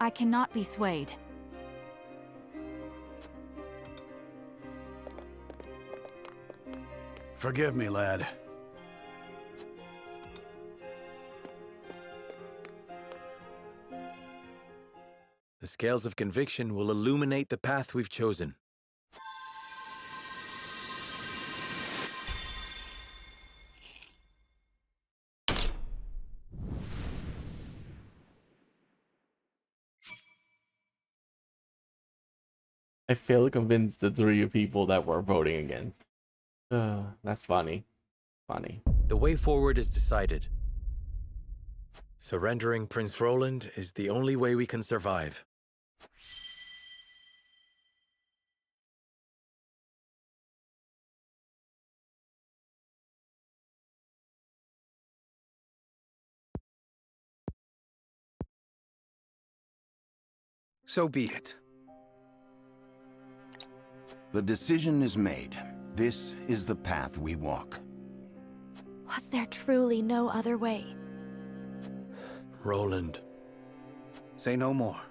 I cannot be swayed. Forgive me, lad. The scales of conviction will illuminate the path we've chosen. I failed to convince the 3 people that were voting against. That's funny. Funny. The way forward is decided. Surrendering Prince Roland is the only way we can survive. So be it. The decision is made. This is the path we walk. Was there truly no other way? Roland. Say no more.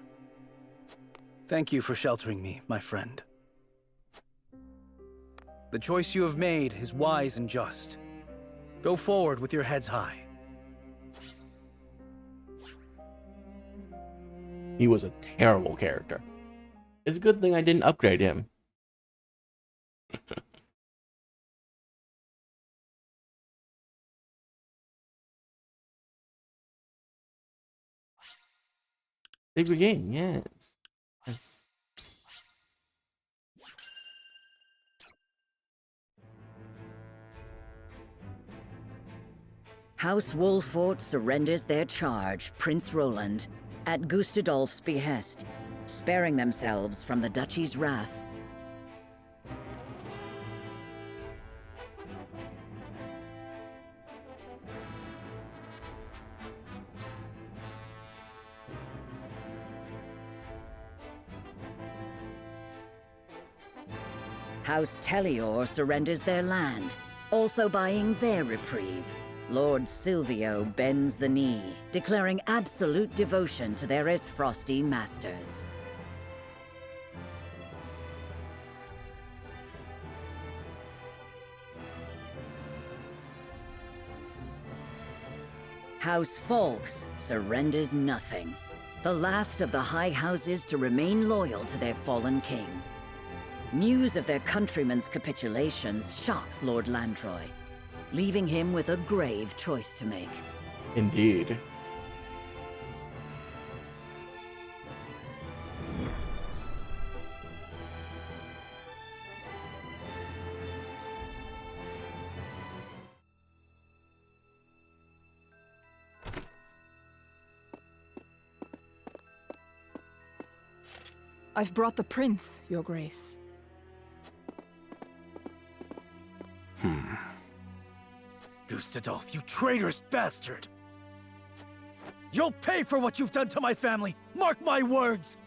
Thank you for sheltering me, my friend. The choice you have made is wise and just. Go forward with your heads high. He was a terrible character. It's a good thing I didn't upgrade him. Save the game, yes. Yes. House Wolfort surrenders their charge, Prince Roland, at Gustadolf's behest, sparing themselves from the Duchy's wrath. House Tellior surrenders their land, also buying their reprieve. Lord Silvio bends the knee, declaring absolute devotion to their Isfrosty masters. House Fawkes surrenders nothing. The last of the High Houses to remain loyal to their fallen king. News of their countrymen's capitulations shocks Lord Landroy, leaving him with a grave choice to make. Indeed. I've brought the prince, Your Grace. Gustadolf, you traitorous bastard! You'll pay for what you've done to my family! Mark my words!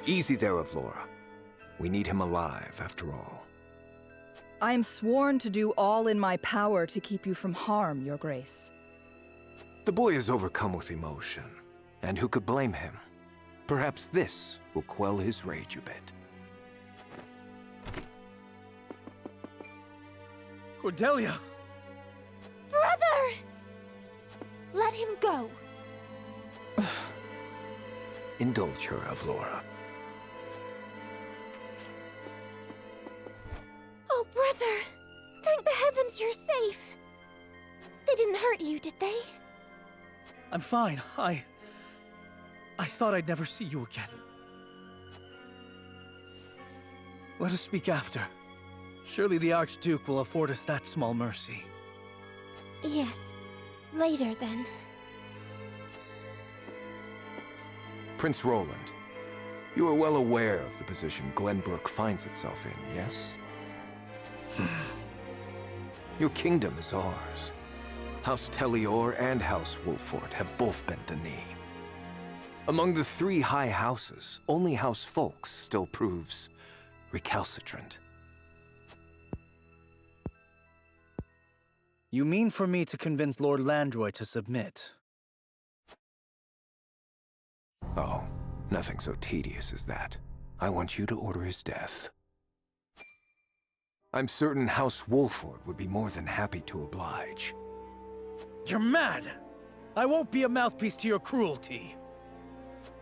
Easy there, Avlora. We need him alive, after all. I am sworn to do all in my power to keep you from harm, Your Grace. The boy is overcome with emotion, and who could blame him? Perhaps this will quell his rage a bit. Cordelia! Brother! Let him go. Indulge her, Avlora. Oh, brother! Thank the heavens you're safe. They didn't hurt you, did they? I'm fine. I thought I'd never see you again. Let us speak after. Surely the Archduke will afford us that small mercy. Yes. Later, then. Prince Roland, you are well aware of the position Glenbrook finds itself in, yes? Your kingdom is ours. House Tellior and House Wolfort have both bent the knee. Among the 3 high houses, only House Fawkes still proves recalcitrant. You mean for me to convince Lord Landroy to submit? Oh, nothing so tedious as that. I want you to order his death. I'm certain House Wolford would be more than happy to oblige. You're mad! I won't be a mouthpiece to your cruelty.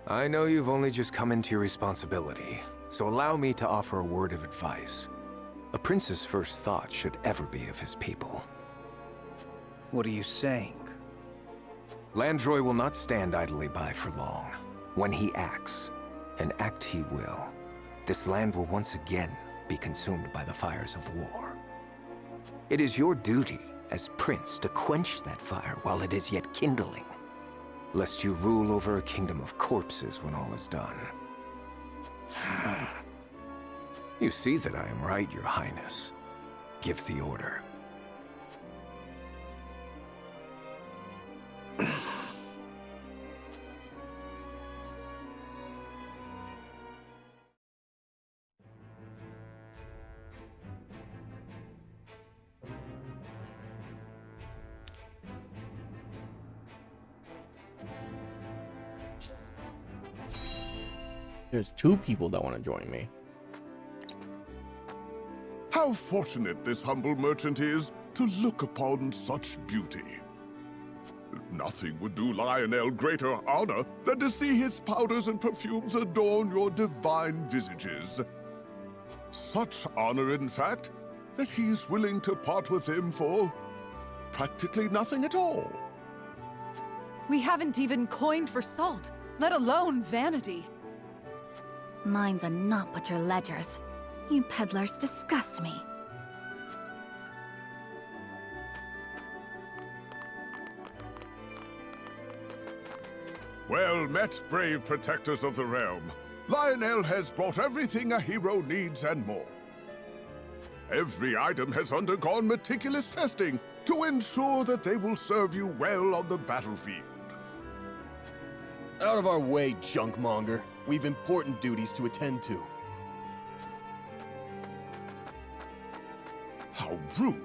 I know you've only just come into your responsibility, so allow me to offer a word of advice. A prince's first thought should ever be of his people. What are you saying? Landroy will not stand idly by for long. When he acts, and act he will, this land will once again be consumed by the fires of war. It is your duty as prince to quench that fire while it is yet kindling, lest you rule over a kingdom of corpses when all is done. You see that I am right, Your Highness. Give the order. There's 2 people that want to join me. How fortunate this humble merchant is to look upon such beauty. Nothing would do Lionel greater honor than to see his powders and perfumes adorn your divine visages. Such honor, in fact, that he is willing to part with them for practically nothing at all. We haven't even coined for salt, let alone vanity. Mines are not but your ledgers. You peddlers disgust me. Well met, brave protectors of the realm. Lionel has brought everything a hero needs and more. Every item has undergone meticulous testing to ensure that they will serve you well on the battlefield. Out of our way, junkmonger. We've important duties to attend to. How rude.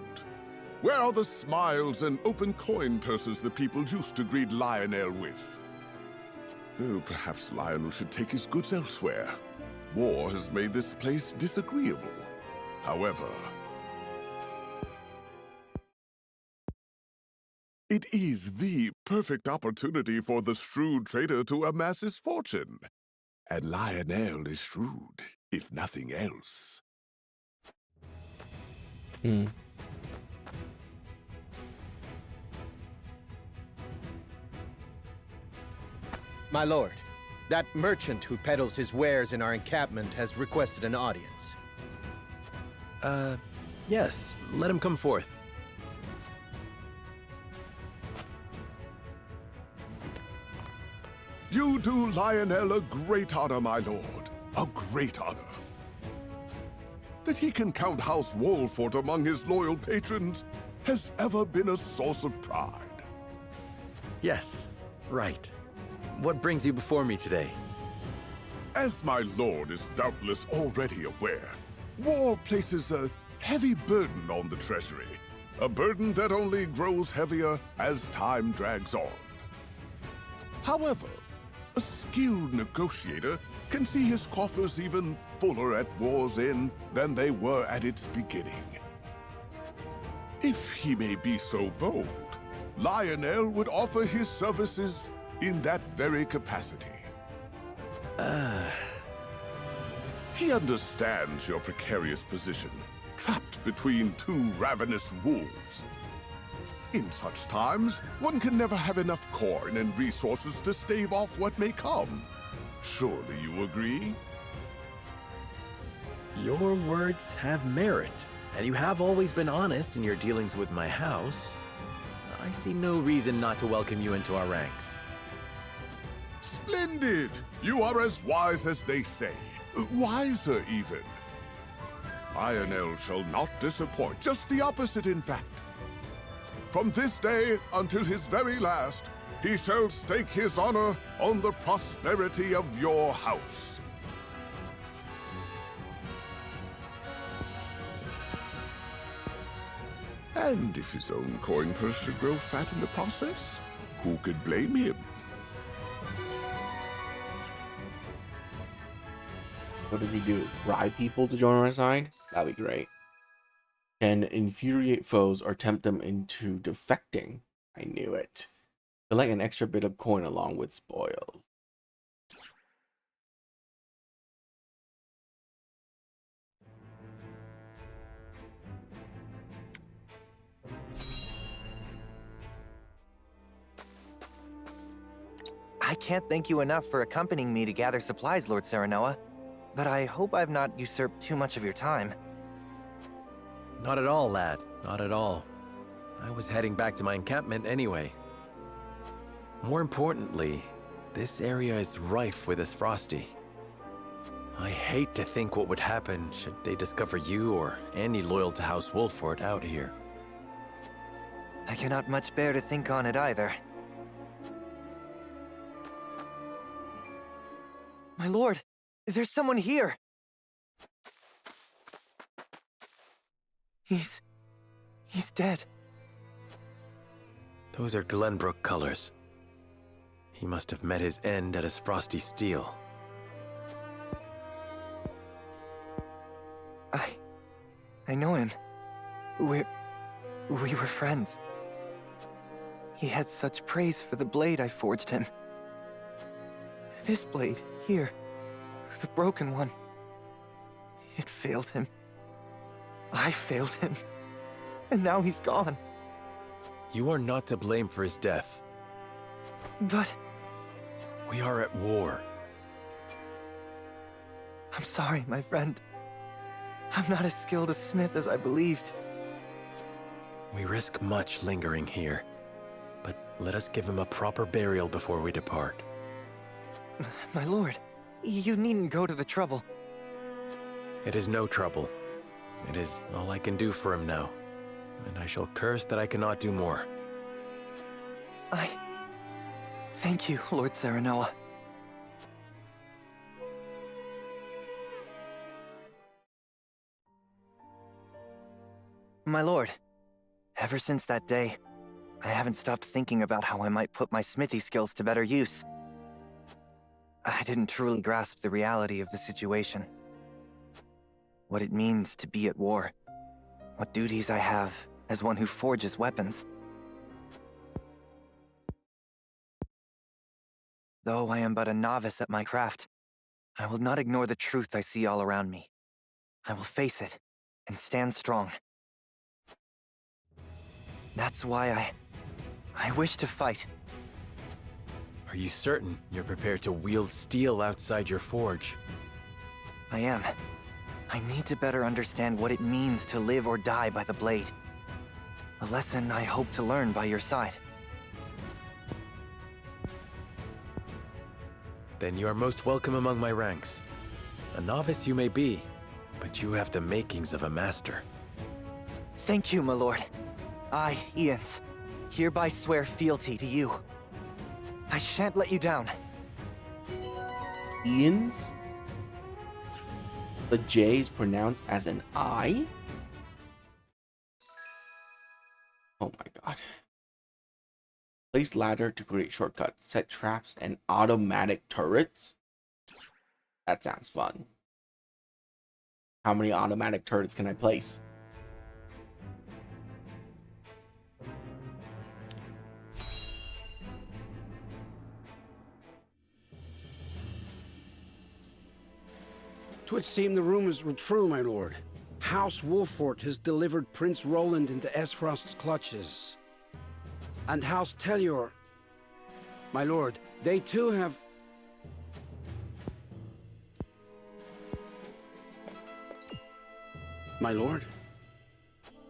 Where are the smiles and open coin purses the people used to greet Lionel with? Oh, perhaps Lionel should take his goods elsewhere. War has made this place disagreeable. However, it is the perfect opportunity for the shrewd trader to amass his fortune. And Lionel is shrewd, if nothing else. My lord, that merchant who peddles his wares in our encampment has requested an audience. Yes, let him come forth. You do Lionel a great honor, my lord. A great honor. That he can count House Wolford among his loyal patrons has ever been a source of pride. Yes, right. What brings you before me today? As my lord is doubtless already aware, war places a heavy burden on the treasury. A burden that only grows heavier as time drags on. However, a skilled negotiator can see his coffers even fuller at war's end than they were at its beginning. If he may be so bold, Lionel would offer his services in that very capacity. He understands your precarious position, trapped between 2 ravenous wolves. In such times, one can never have enough coin and resources to stave off what may come. Surely you agree? Your words have merit, and you have always been honest in your dealings with my house. I see no reason not to welcome you into our ranks. Splendid! You are as wise as they say. Wiser, even. Lionel shall not disappoint. Just the opposite, in fact. From this day until his very last, he shall stake his honor on the prosperity of your house. And if his own coin purse should grow fat in the process, who could blame him? What does he do? Bribe people to join our side? That'd be great. Can infuriate foes or tempt them into defecting. I knew it. Collect an extra bit of coin along with spoils. I can't thank you enough for accompanying me to gather supplies, Lord Serenoa. But I hope I've not usurped too much of your time. Not at all, lad. Not at all. I was heading back to my encampment anyway. More importantly, this area is rife with this frosty. I hate to think what would happen should they discover you or any loyal to House Wolford out here. I cannot much bear to think on it either. My lord, there's someone here! He's dead. Those are Glenbrook colors. He must have met his end at his frosty steel. I know him. We were friends. He had such praise for the blade I forged him. This blade, here, the broken one, it failed him. I failed him. And now he's gone. You are not to blame for his death. But... we are at war. I'm sorry, my friend. I'm not as skilled a smith as I believed. We risk much lingering here, but let us give him a proper burial before we depart. My lord, you needn't go to the trouble. It is no trouble. It is all I can do for him now, and I shall curse that I cannot do more. Thank you, Lord Serenoa. My lord, ever since that day, I haven't stopped thinking about how I might put my smithy skills to better use. I didn't truly grasp the reality of the situation. What it means to be at war. What duties I have as one who forges weapons. Though I am but a novice at my craft, I will not ignore the truth I see all around me. I will face it and stand strong. That's why I wish to fight. Are you certain you're prepared to wield steel outside your forge? I am. I need to better understand what it means to live or die by the blade. A lesson I hope to learn by your side. Then you are most welcome among my ranks. A novice you may be, but you have the makings of a master. Thank you, my lord. I, Ians, hereby swear fealty to you. I shan't let you down. Ians? The J is pronounced as an I? Oh my god. Place ladder to create shortcuts, set traps, and automatic turrets? That sounds fun. How many automatic turrets can I place? Twould seem the rumors were true, my lord. House Wolford has delivered Prince Roland into Esfrost's clutches. And House Telior, my lord, they too have... My lord?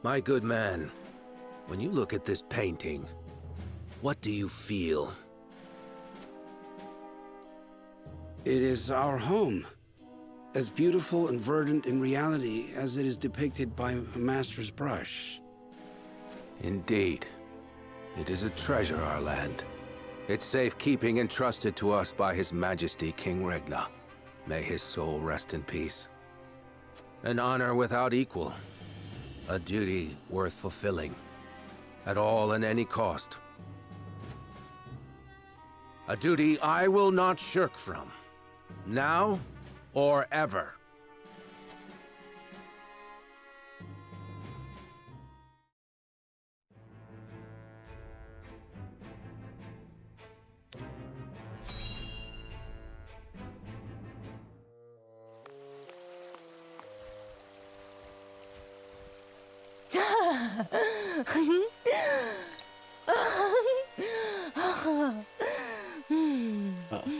My good man, when you look at this painting, what do you feel? It is our home. As beautiful and verdant in reality as it is depicted by a master's brush. Indeed. It is a treasure, our land. Its safekeeping entrusted to us by His Majesty King Regna. May his soul rest in peace. An honor without equal. A duty worth fulfilling, at all and any cost. A duty I will not shirk from, now or ever.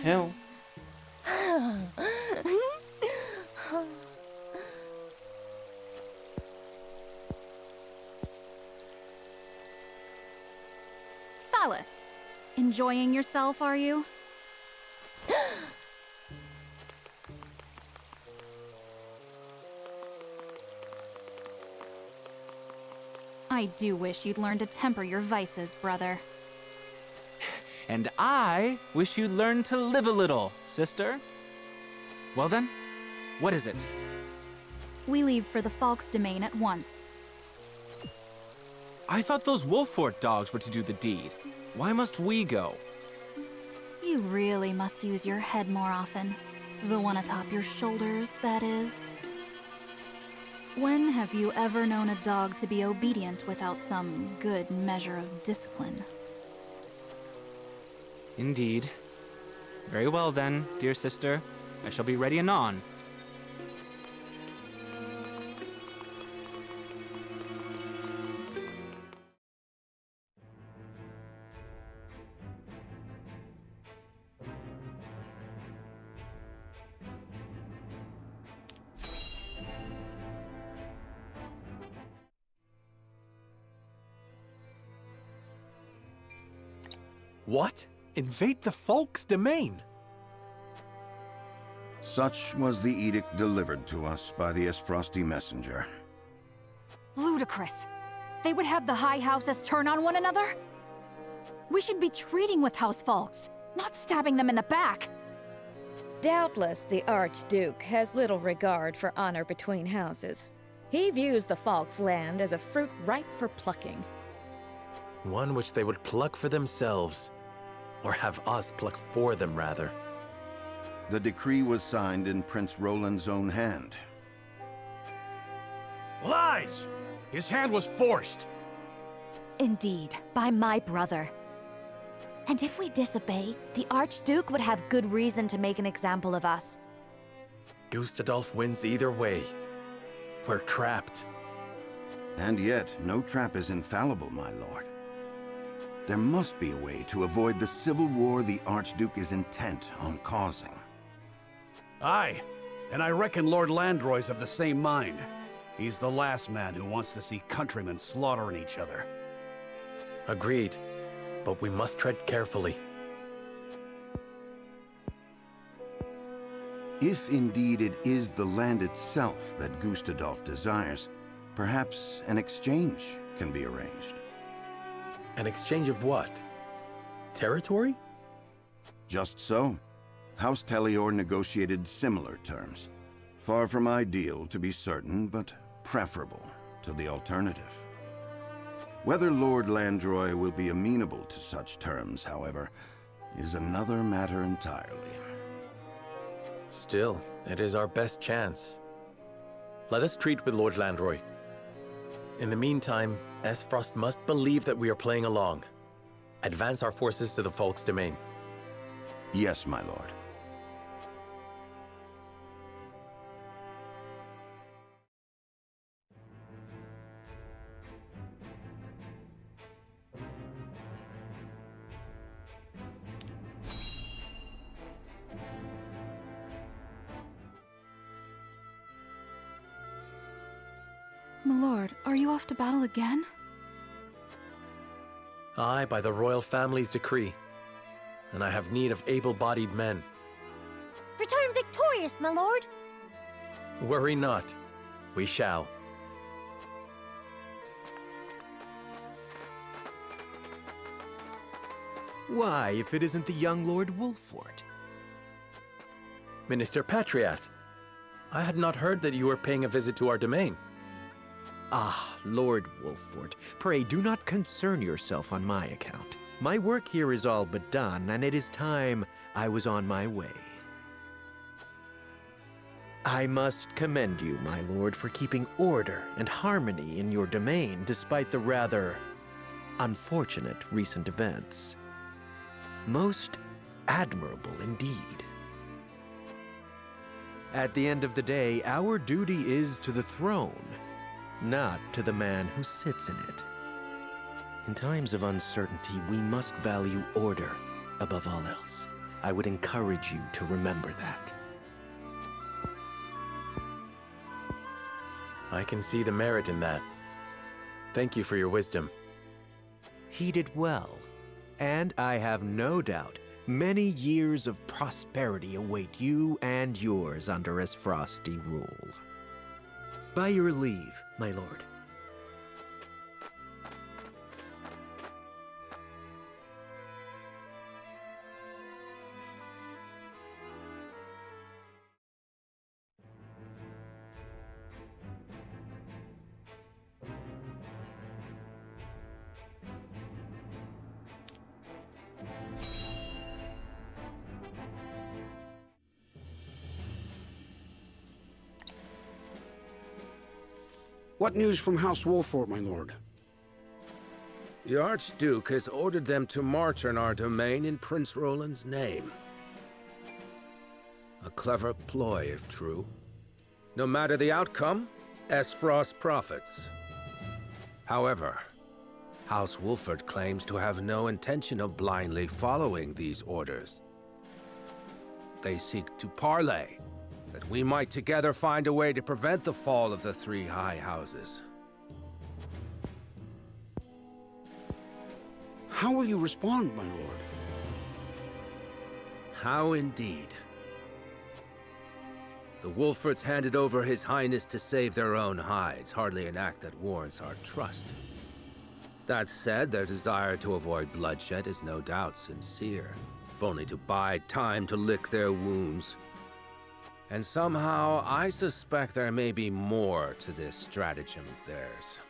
Hell. Phallus, enjoying yourself, are you? I do wish you'd learn to temper your vices, brother. And I wish you'd learn to live a little, sister. Well then, what is it? We leave for the Falk's domain at once. I thought those Wolfort dogs were to do the deed. Why must we go? You really must use your head more often. The one atop your shoulders, that is. When have you ever known a dog to be obedient without some good measure of discipline? Indeed. Very well then, dear sister. I shall be ready anon. What? Invade the Falk's domain? Such was the edict delivered to us by the Esfrosti messenger. Ludicrous. They would have the High Houses turn on one another? We should be treating with House Falks, not stabbing them in the back. Doubtless the Archduke has little regard for honor between houses. He views the Falk's land as a fruit ripe for plucking. One which they would pluck for themselves. Or have us pluck for them, rather. The decree was signed in Prince Roland's own hand. Lies! His hand was forced. Indeed, by my brother. And if we disobey, the Archduke would have good reason to make an example of us. Gustadolf wins either way. We're trapped. And yet, no trap is infallible, my lord. There must be a way to avoid the civil war the Archduke is intent on causing. Aye, and I reckon Lord Landroy's of the same mind. He's the last man who wants to see countrymen slaughtering each other. Agreed, but we must tread carefully. If indeed it is the land itself that Gustadolf desires, perhaps an exchange can be arranged. An exchange of what? Territory? Just so. House Tellior negotiated similar terms. Far from ideal, to be certain, but preferable to the alternative. Whether Lord Landroy will be amenable to such terms, however, is another matter entirely. Still, it is our best chance. Let us treat with Lord Landroy. In the meantime, Esfrost must believe that we are playing along. Advance our forces to the Falk's domain. Yes, my lord. Milord, are you off to battle again? Aye, by the royal family's decree. And I have need of able-bodied men. Return victorious, my lord! Worry not. We shall. Why, if it isn't the young Lord Wolfort? Minister Patriat, I had not heard that you were paying a visit to our domain. Ah, Lord Wolfort, pray do not concern yourself on my account. My work here is all but done, and it is time I was on my way. I must commend you, my lord, for keeping order and harmony in your domain despite the rather unfortunate recent events. Most admirable indeed. At the end of the day, our duty is to the throne, not to the man who sits in it. In times of uncertainty, we must value order above all else. I would encourage you to remember that. I can see the merit in that. Thank you for your wisdom. He did well, and I have no doubt many years of prosperity await you and yours under his frosty rule. By your leave, my lord. What news from House Wolfort, my lord? The Archduke has ordered them to march on our domain in Prince Roland's name. A clever ploy, if true. No matter the outcome, Esfrost profits. However, House Wolfort claims to have no intention of blindly following these orders. They seek to parley, that we might together find a way to prevent the fall of the three high houses. How will you respond, my lord? How indeed. The Wolforts handed over His Highness to save their own hides, hardly an act that warrants our trust. That said, their desire to avoid bloodshed is no doubt sincere, if only to bide time to lick their wounds. And somehow, I suspect there may be more to this stratagem of theirs.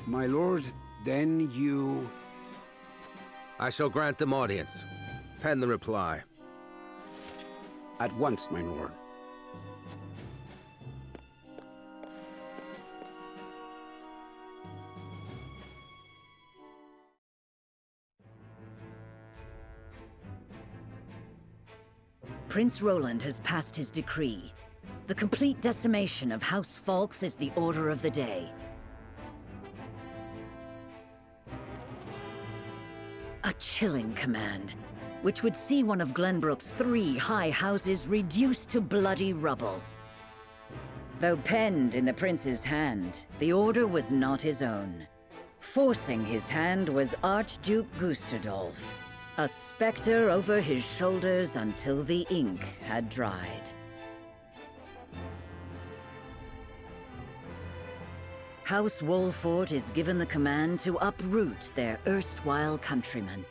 My lord, then you... I shall grant them audience. Pen the reply. At once, my lord. Prince Roland has passed his decree. The complete decimation of House Falks is the order of the day. A chilling command, which would see one of Glenbrook's 3 high houses reduced to bloody rubble. Though penned in the prince's hand, the order was not his own. Forcing his hand was Archduke Gustadolf, a specter over his shoulders until the ink had dried. House Wolfort is given the command to uproot their erstwhile countrymen,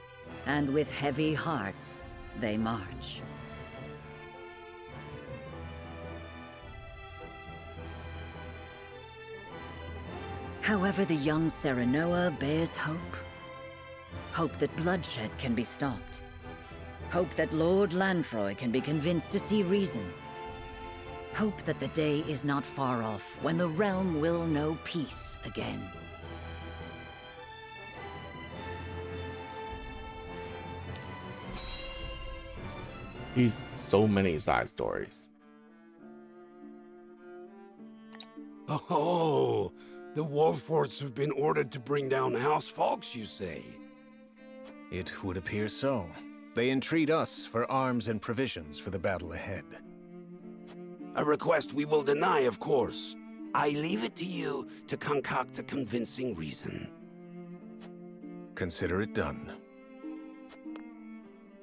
and with heavy hearts, they march. However, the young Serenoa bears hope. Hope that bloodshed can be stopped. Hope that Lord Landroy can be convinced to see reason. Hope that the day is not far off when the realm will know peace again. He's so many side stories. Oh, the Wolforts have been ordered to bring down House Falks, you say? It would appear so. They entreat us for arms and provisions for the battle ahead. A request we will deny, of course. I leave it to you to concoct a convincing reason. Consider it done.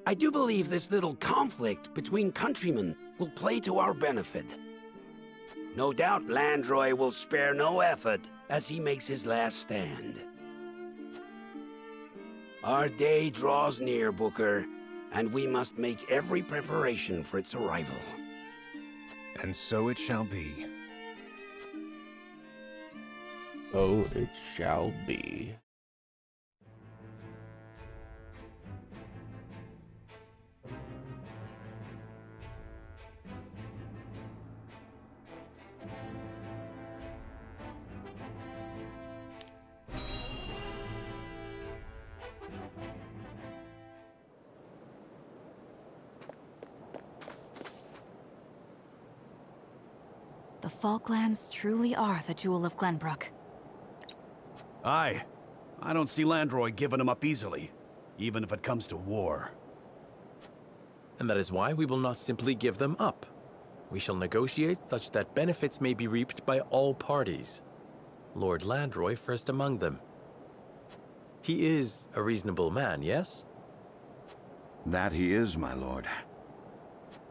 I do believe this little conflict between countrymen will play to our benefit. No doubt Landroy will spare no effort as he makes his last stand. Our day draws near, Booker, and we must make every preparation for its arrival. And so it shall be. So it shall be. The Falklands truly are the jewel of Glenbrook. Aye. I don't see Landroy giving him up easily, even if it comes to war. And that is why we will not simply give them up. We shall negotiate such that benefits may be reaped by all parties. Lord Landroy first among them. He is a reasonable man, yes? That he is, my lord.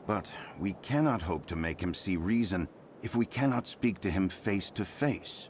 But we cannot hope to make him see reason if we cannot speak to him face to face.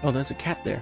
Oh, there's a cat there.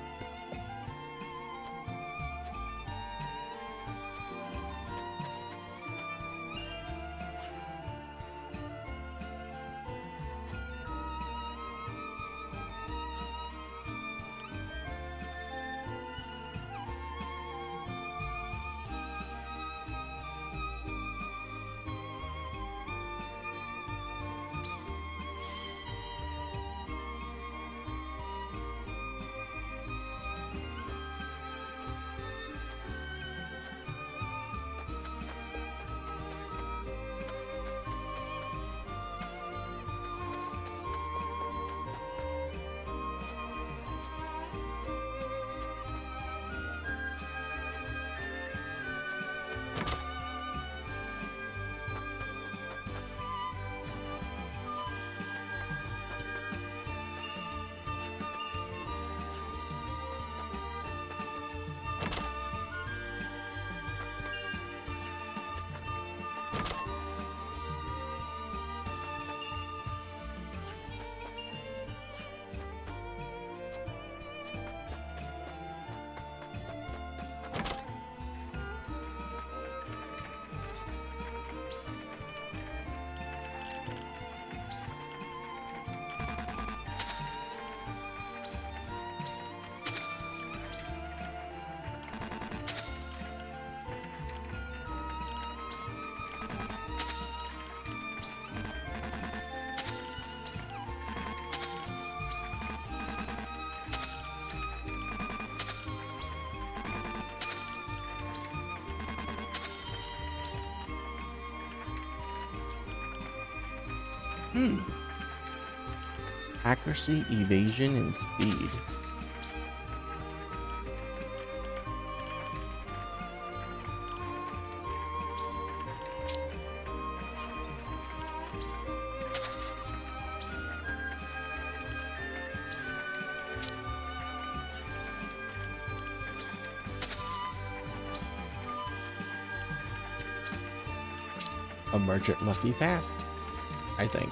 Accuracy, evasion, and speed. A merchant must be fast, I think.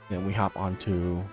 Then we hop onto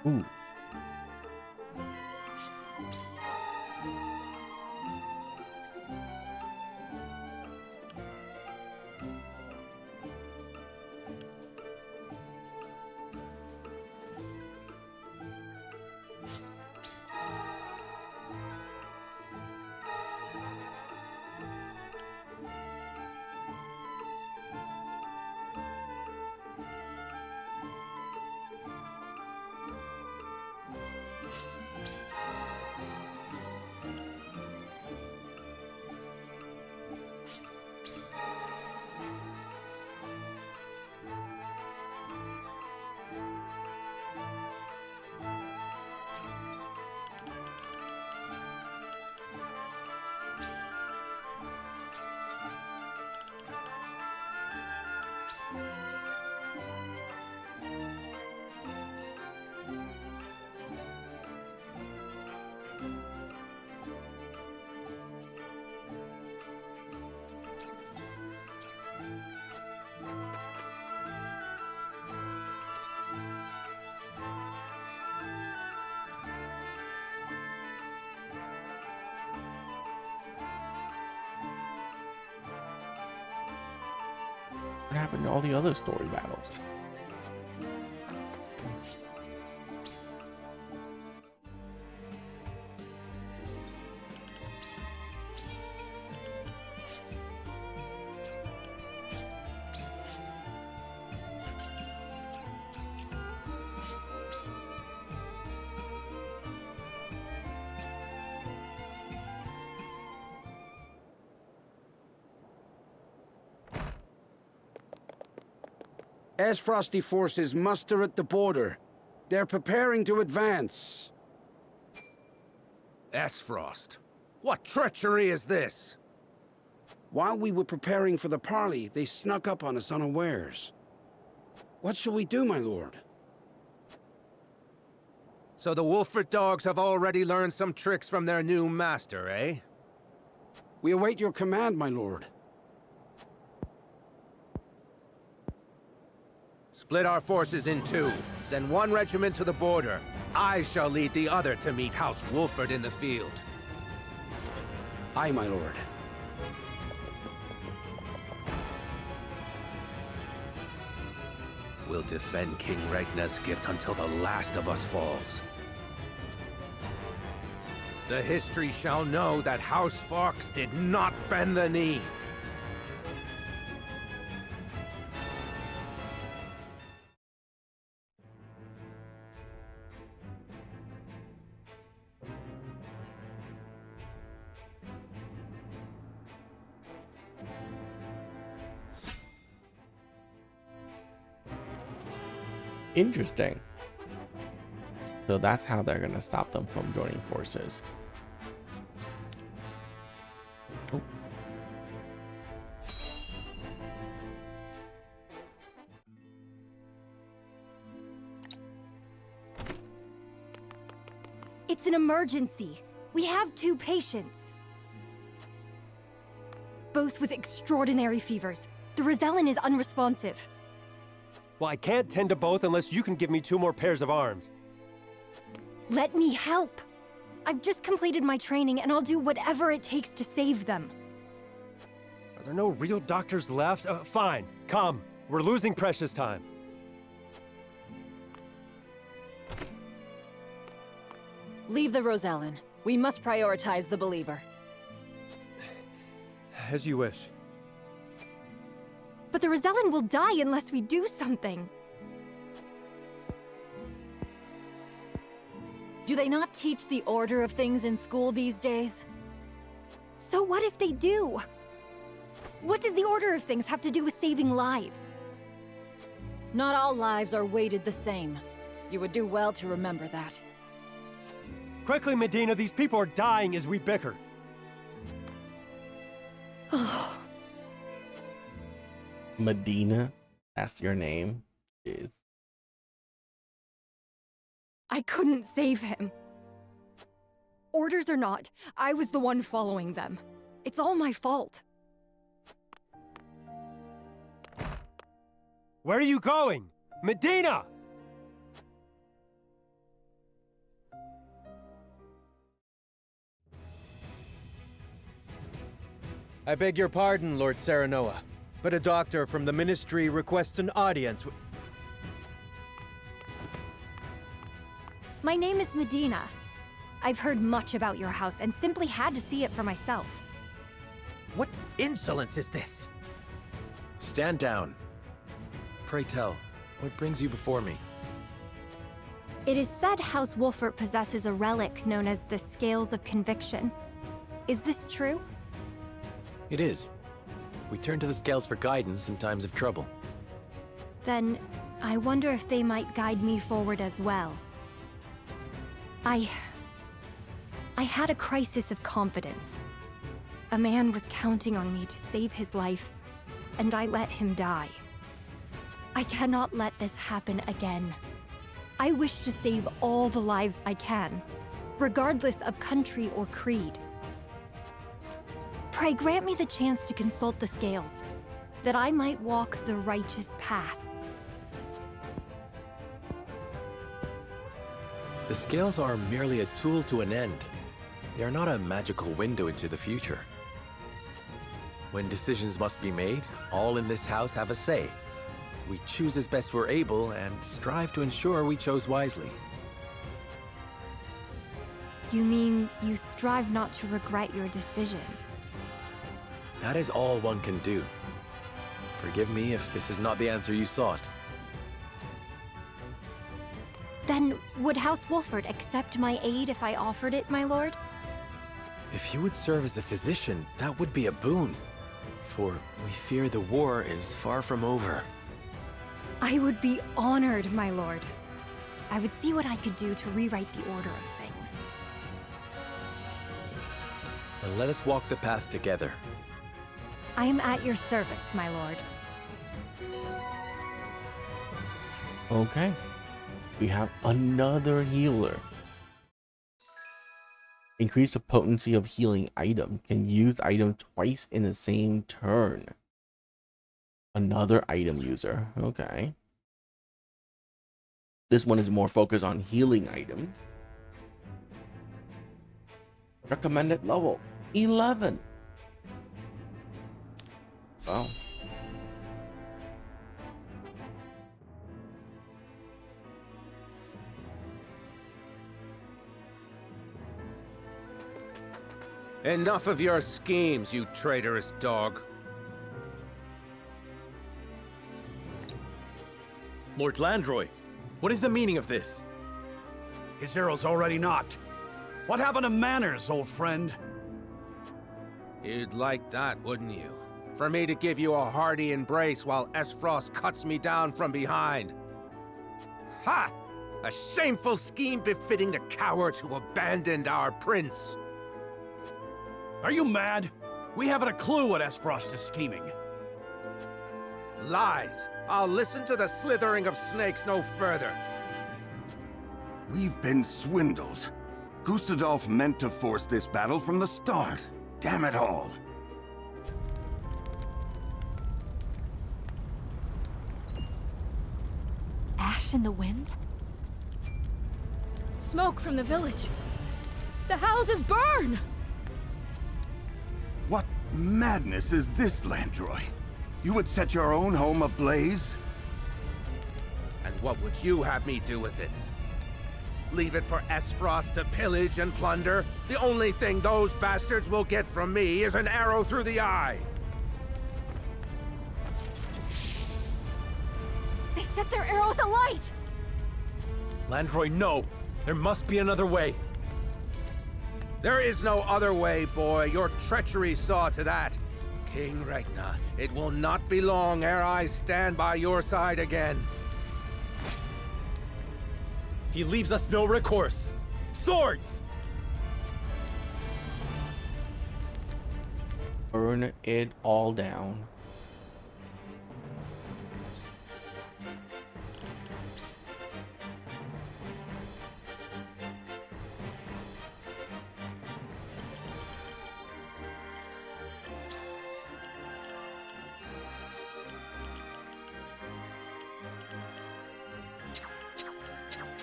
ooh. What happened to all the other story battles? As Frosty forces muster at the border. They're preparing to advance. Frost, what treachery is this? While we were preparing for the parley, they snuck up on us unawares. What shall we do, my lord? So the Wolford dogs have already learned some tricks from their new master, eh? We await your command, my lord. Split our forces in two. Send one regiment to the border. I shall lead the other to meet House Wolford in the field. Aye, my lord. We'll defend King Regna's gift until the last of us falls. The history shall know that House Fox did not bend the knee. Interesting. So that's how they're gonna stop them from joining forces. Oh. It's an emergency. We have 2 patients. Both with extraordinary fevers. The Rosellan is unresponsive. Well, I can't tend to both unless you can give me 2 more pairs of arms. Let me help. I've just completed my training and I'll do whatever it takes to save them. Are there no real doctors left? Fine, come. We're losing precious time. Leave the Rosellan. We must prioritize the believer. As you wish. But the Rosellan will die unless we do something. Do they not teach the order of things in school these days? So what if they do? What does the order of things have to do with saving lives? Not all lives are weighted the same. You would do well to remember that. Quickly, Medina, these people are dying as we bicker. Medina, that's your name. Jeez. I couldn't save him. Orders or not, I was the one following them. It's all my fault. Where are you going? Medina! I beg your pardon, Lord Serenoa, but a doctor from the Ministry requests an audience. My name is Medina. I've heard much about your house and simply had to see it for myself. What insolence is this? Stand down. Pray tell, what brings you before me? It is said House Wolfert possesses a relic known as the Scales of Conviction. Is this true? It is. We turn to the scales for guidance in times of trouble. Then, I wonder if they might guide me forward as well. I had a crisis of confidence. A man was counting on me to save his life, and I let him die. I cannot let this happen again. I wish to save all the lives I can, regardless of country or creed. Pray grant me the chance to consult the scales, that I might walk the righteous path. The scales are merely a tool to an end. They are not a magical window into the future. When decisions must be made, all in this house have a say. We choose as best we're able and strive to ensure we chose wisely. You mean you strive not to regret your decision? That is all one can do. Forgive me if this is not the answer you sought. Then, would House Wolfert accept my aid if I offered it, my lord? If you would serve as a physician, that would be a boon. For we fear the war is far from over. I would be honored, my lord. I would see what I could do to rewrite the order of things. Then let us walk the path together. I am at your service, my lord. Okay. We have another healer. Increase the potency of healing item. Can use item twice in the same turn. Another item user. Okay. This one is more focused on healing items. Recommended level 11. Wow. Enough of your schemes, you traitorous dog. Lord Landroy, what is the meaning of this? His arrow's already knocked. What happened to manners, old friend? You'd like that, wouldn't you? For me to give you a hearty embrace while Esfrost cuts me down from behind. Ha! A shameful scheme befitting the cowards who abandoned our prince. Are you mad? We haven't a clue what Esfrost is scheming. Lies! I'll listen to the slithering of snakes no further. We've been swindled. Gustadolf meant to force this battle from the start. Damn it all. Ash in the wind? Smoke from the village. The houses burn! What madness is this, Landroy? You would set your own home ablaze? And what would you have me do with it? Leave it for Esfrost to pillage and plunder? The only thing those bastards will get from me is an arrow through the eye! They set their arrows alight! Landroy, no! There must be another way. There is no other way, boy. Your treachery saw to that. King Regna, it will not be long ere I stand by your side again. He leaves us no recourse. Swords! Burn it all down.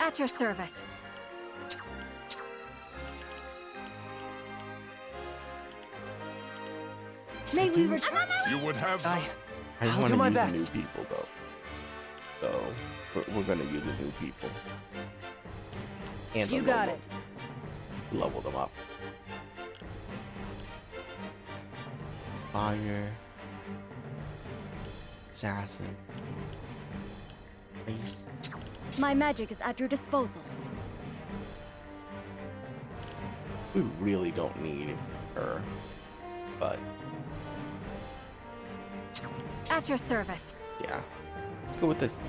At your service. May we return? You would have... I just I'll want do my to use best. new people, though. So, we're gonna use the new people. And You got it. Level them up. Fire. Assassin. Ice. My magic is at your disposal. We really don't need her, but At your service. yeah. Let's go with this.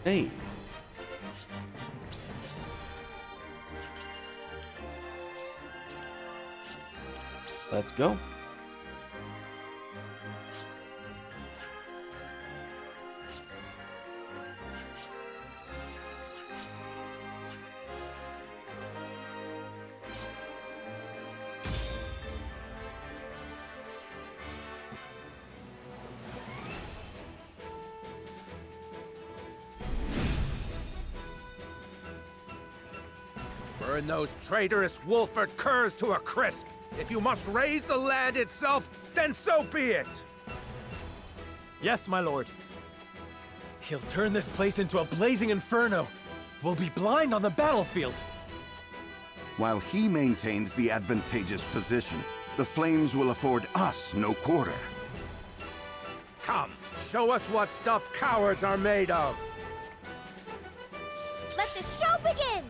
Hey. Let's go. Burn those traitorous Wolford curs to a crisp. If you must raise the land itself, then so be it! Yes, my lord. He'll turn this place into a blazing inferno. We'll be blind on the battlefield. While he maintains the advantageous position, the flames will afford us no quarter. Come, show us what stuff cowards are made of! Let the show begin!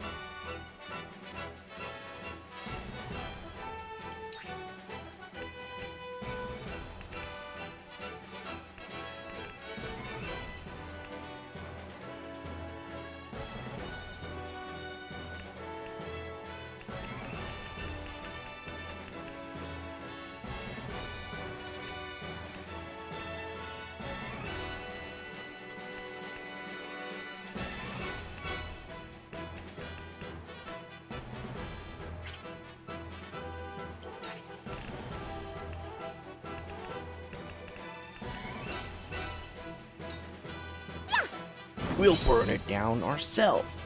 We'll burn it down ourselves.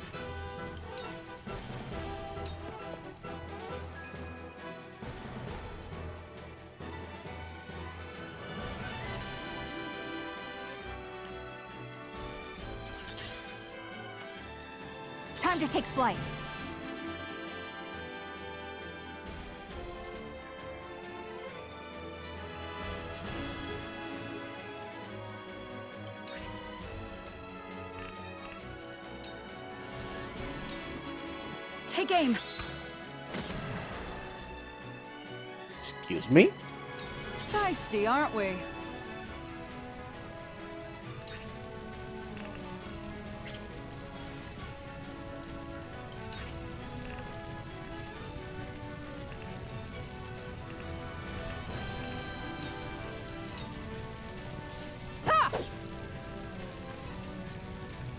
Time to take flight. Take aim. Excuse me? Feisty, aren't we?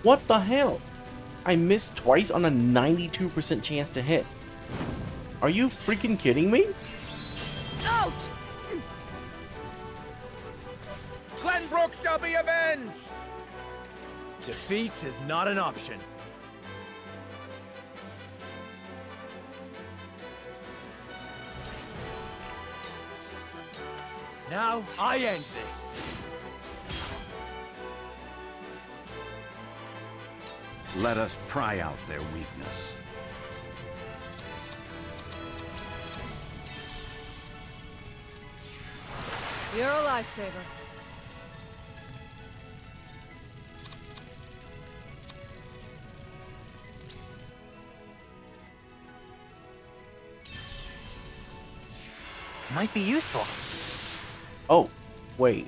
What the hell? I missed twice on a 92% chance to hit. Are you freaking kidding me? Out! Glenbrook shall be avenged! Defeat is not an option. Now, I end this. Let us pry out their weakness. You're a lifesaver. Might be useful. Oh, wait.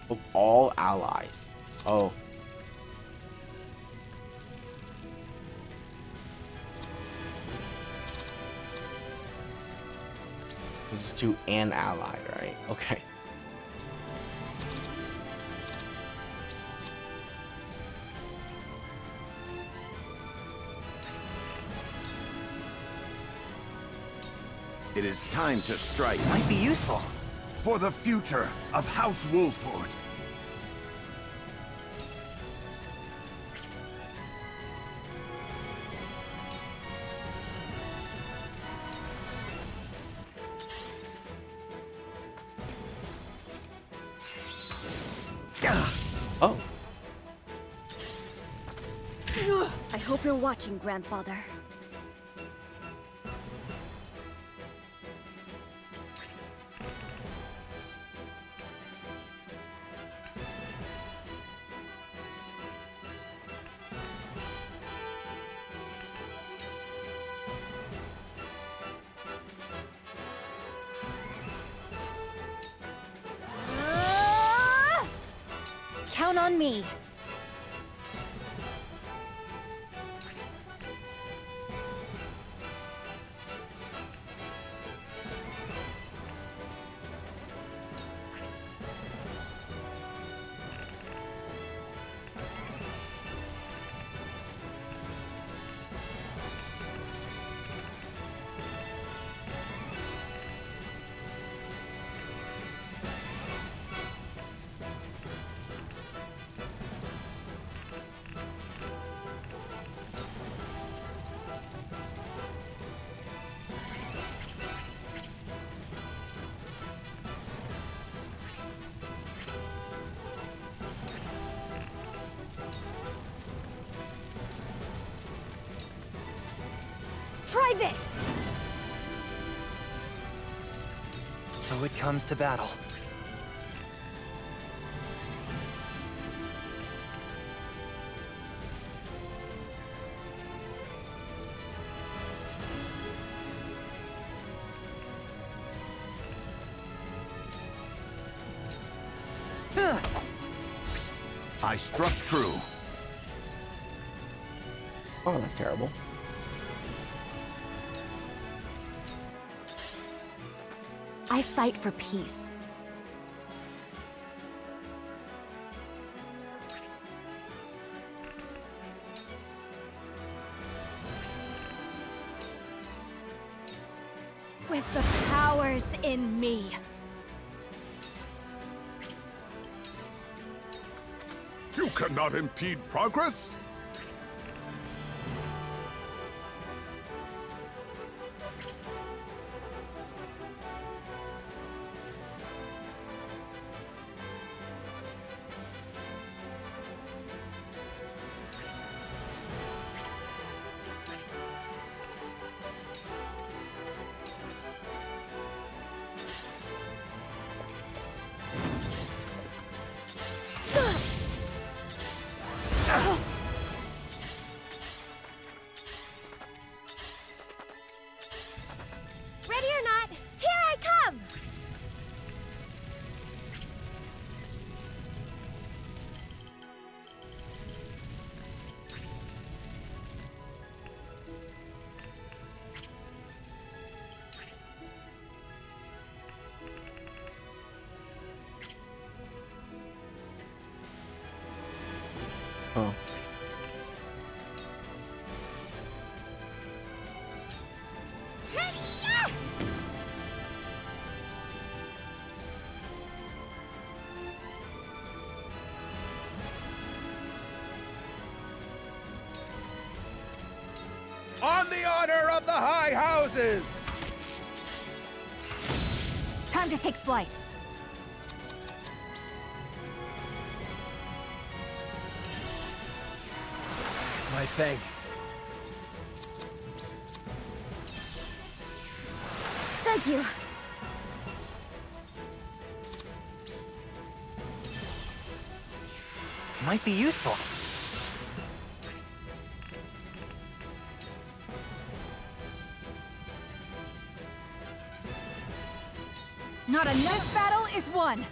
Of all allies. Oh. This is to an ally, right? Okay. It is time to strike. Might be useful. For the future of House Wolford. Oh. I hope you're watching, Grandfather. Count on me. Try this! So it comes to battle. I struck true. Oh, that's terrible. I fight for peace. With the powers in me. You cannot impede progress! Ready or not, here I come! Oh. On the honor of the High Houses! Time to take flight. My thanks. Thank you. Might be useful. Not a this battle is won.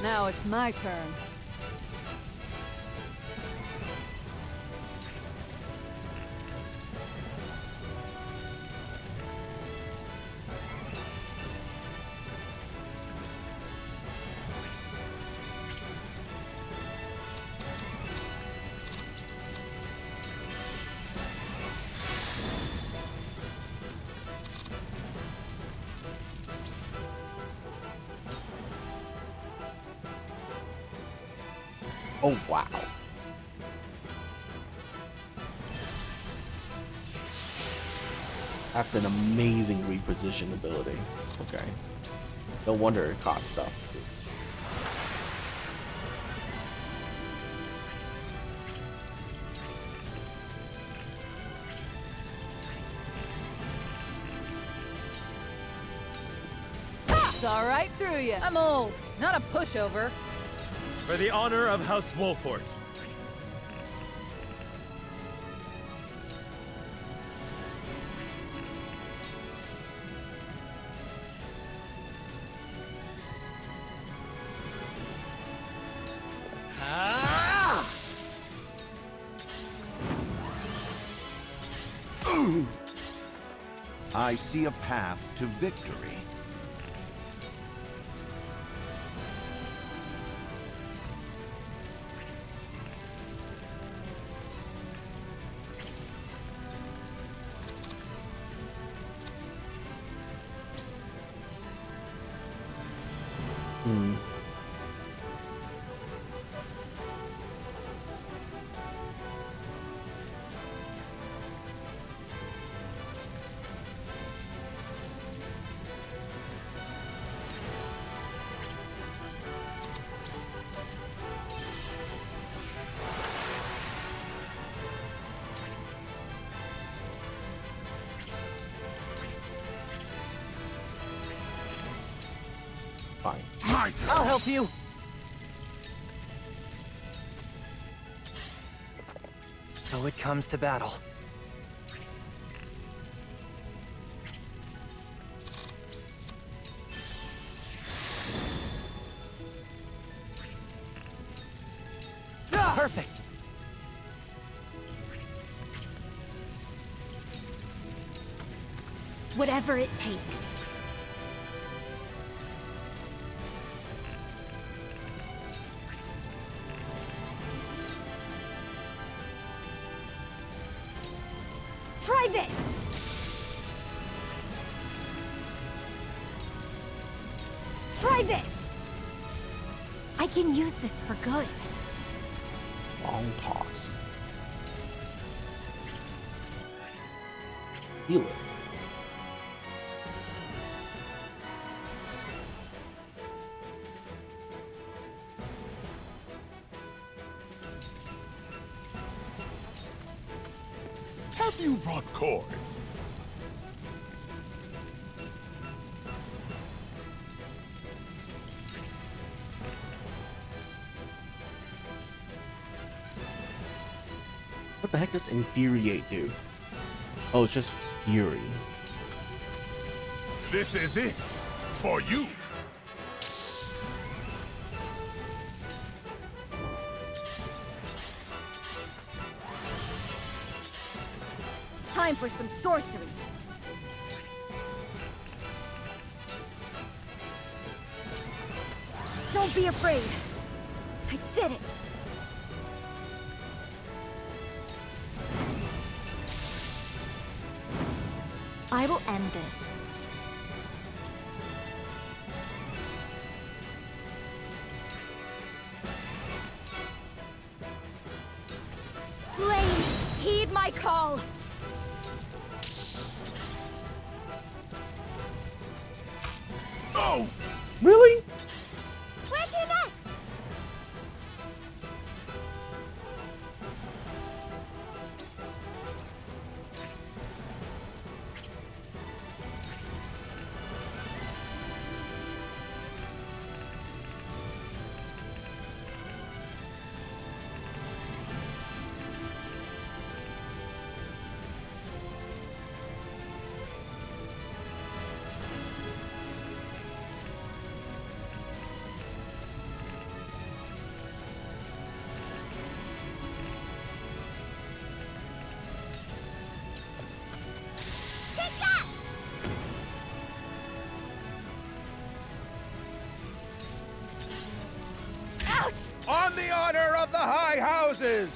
Now it's my turn. Oh, wow. That's an amazing reposition ability. Okay. No wonder it costs stuff. Saw right through you. I'm old, not a pushover. For the honor of House Wolfort. I see a path to victory. Fine. I'll help you. So it comes to battle. Perfect. Whatever it takes. Try this! Try this! I can use this for good. Long toss. Heal it. Have you brought coin? What the heck does infuriate do? Oh, it's just fury. This is it for you. Time for some sorcery. Don't be afraid. I did it. I will end this. Flames, heed my call. Oh! Really? Where to next? On the honor of the High Houses!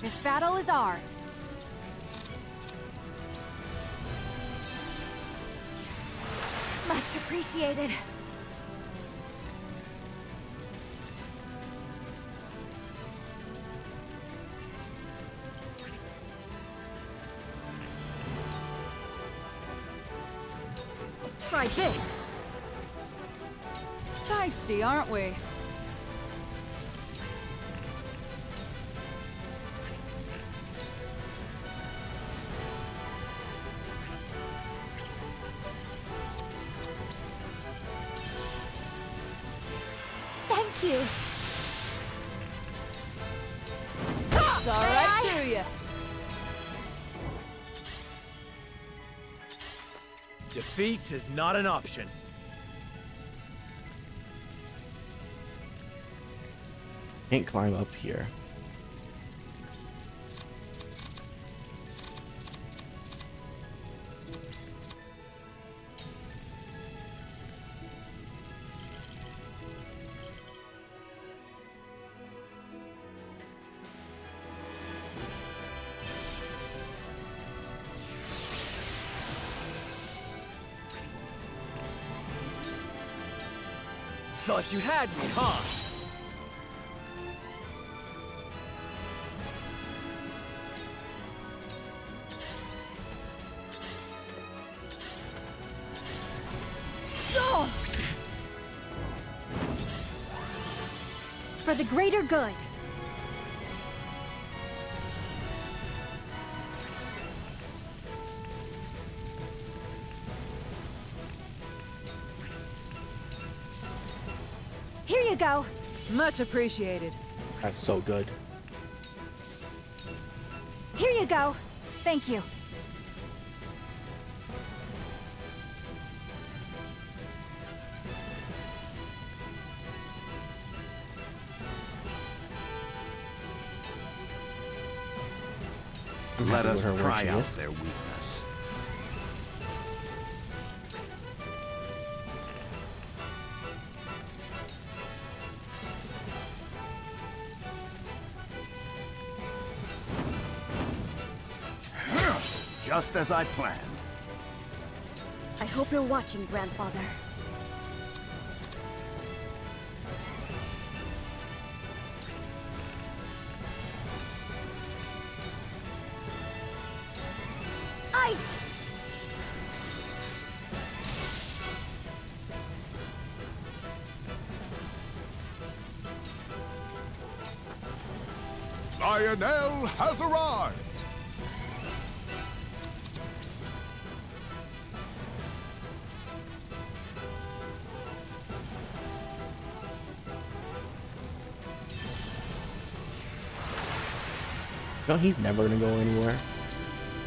This battle is ours. Much appreciated. Try this. Feisty, aren't we? Thank you. Saw right through you. Defeat is not an option. Can't climb up here. Thought you had me, huh? For the greater good. go. Much appreciated. That's so good. Here you go. Thank you. Let us Her where try she out is. their weakness. Just as I planned. I hope you're watching, Grandfather. Ice! Lionel has arrived! No, he's never gonna go anywhere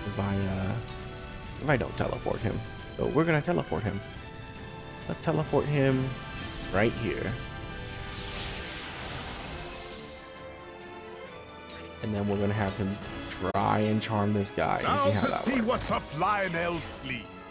if I don't teleport him. So we're gonna teleport him. Let's teleport him right here. And then we're gonna have him try and charm this guy and Now see how to that see works. what's up Lionel's sleeve.